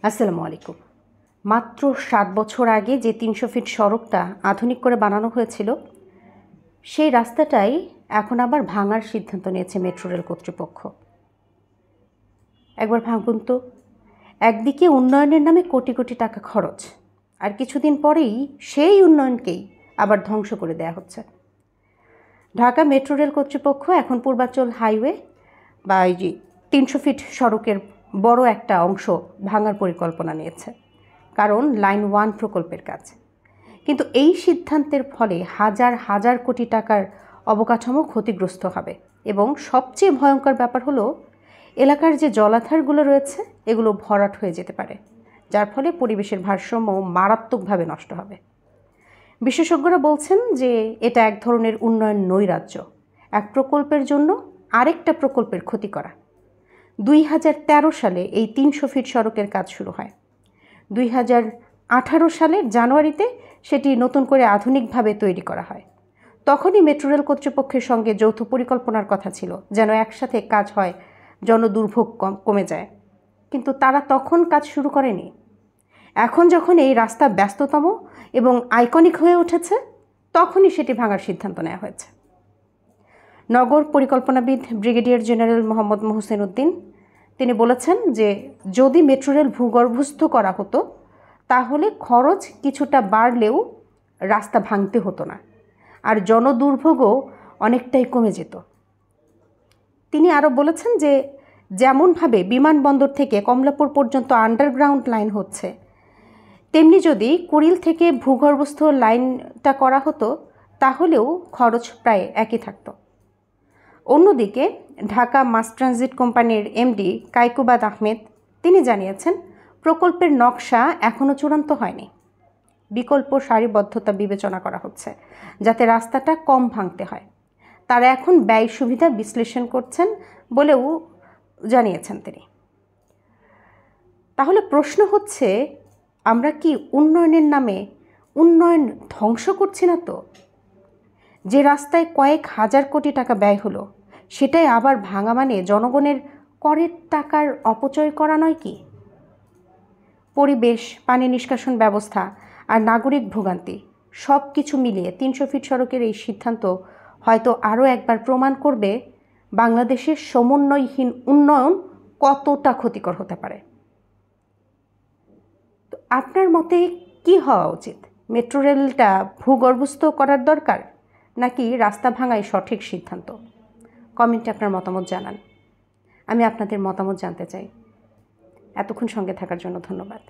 আসসালামু আলাইকুম। মাত্র 7 বছর আগে যে 300 ফিট সড়কটা আধুনিক করে বানানো হয়েছিল, সেই রাস্তাটাই এখন আবার ভাঙার সিদ্ধান্ত নিয়েছে মেট্রো রেল কর্তৃপক্ষ। একবার ভাবুন তো, একদিকে উন্নয়নের নামে কোটি কোটি টাকা খরচ, আর কিছুদিন পরেই সেই উন্নয়নকেই আবার ধ্বংস করে দেয়া হচ্ছে। ঢাকা মেট্রো রেল কর্তৃপক্ষ এখন পূর্বাঞ্চল হাইওয়ে বা এই যে 300 ফিট সড়কের বড় একটা অংশ ভাঙার পরিকল্পনা নিয়েছে, কারণ লাইন 1 প্রকল্পের কাজ। কিন্তু এই সিদ্ধান্তের ফলে হাজার হাজার কোটি টাকার অবকাঠামো ক্ষতিগ্রস্ত হবে, এবং সবচেয়ে ভয়ঙ্কর ব্যাপার হলো এলাকার যে জলাধারগুলো রয়েছে এগুলো ভরাট হয়ে যেতে পারে, যার ফলে পরিবেশের ভারসাম্য মারাত্মকভাবে নষ্ট হবে। বিশেষজ্ঞরা বলছেন যে এটা এক ধরনের উন্নয়ন নৈরাজ্য, এক প্রকল্পের জন্য আরেকটা প্রকল্পের ক্ষতি করা। 2013 সালে এই 300 ফিট সড়কের কাজ শুরু হয়। 2018 সালের জানুয়ারিতে সেটি নতুন করে আধুনিকভাবে তৈরি করা হয়। তখনই মেট্রো রেল কর্তৃপক্ষের সঙ্গে যৌথ পরিকল্পনার কথা ছিল, যেন একসাথে কাজ হয়, জনদুর্ভোগ কমে যায়। কিন্তু তারা তখন কাজ শুরু করেনি। এখন যখন এই রাস্তা ব্যস্ততম এবং আইকনিক হয়ে উঠেছে, তখনই সেটি ভাঙার সিদ্ধান্ত নেওয়া হয়েছে। নগর পরিকল্পনাবিদ ব্রিগেডিয়ার জেনারেল মোহাম্মদ মোহসেন উদ্দিন তিনি বলেছেন যে যদি মেট্রো রেল ভূগর্ভস্থ করা হতো তাহলে খরচ কিছুটা বাড়লেও রাস্তা ভাঙতে হতো না, আর জনদুর্ভোগও অনেকটাই কমে যেত। তিনি আরও বলেছেন যে যেমনভাবে বিমানবন্দর থেকে কমলাপুর পর্যন্ত আন্ডারগ্রাউন্ড লাইন হচ্ছে, তেমনি যদি কুড়িল থেকে ভূগর্ভস্থ লাইনটা করা হতো তাহলেও খরচ প্রায় একই থাকতো। অন্যদিকে ঢাকা মাস ট্রানজিট কোম্পানির এমডি কায়কুবাদ আহমেদ তিনি জানিয়েছেন প্রকল্পের নকশা এখনও চূড়ান্ত হয়নি। বিকল্প সারিবদ্ধতা বিবেচনা করা হচ্ছে যাতে রাস্তাটা কম ভাঙতে হয়। তারা এখন ব্যয় সুবিধা বিশ্লেষণ করছেন বলেও জানিয়েছেন তিনি। তাহলে প্রশ্ন হচ্ছে, আমরা কি উন্নয়নের নামে উন্নয়ন ধ্বংস করছি না তো? যে রাস্তায় কয়েক হাজার কোটি টাকা ব্যয় হলো সেটাই আবার ভাঙা মানে জনগণের করের টাকার অপচয় করা নয় কি? পরিবেশ, পানি নিষ্কাশন ব্যবস্থা আর নাগরিক ভোগান্তি সব কিছু মিলিয়ে 300 ফিট সড়কের এই সিদ্ধান্ত হয়তো আরও একবার প্রমাণ করবে বাংলাদেশের সমন্বয়হীন উন্নয়ন কতটা ক্ষতিকর হতে পারে। তো আপনার মতে কি হওয়া উচিত? মেট্রো রেলটা ভূগর্ভস্থ করার দরকার, নাকি রাস্তা ভাঙাই সঠিক সিদ্ধান্ত? কমেন্টে আপনার মতামত জানান। আমি আপনাদের মতামত জানতে চাই। এতক্ষণ সঙ্গে থাকার জন্য ধন্যবাদ।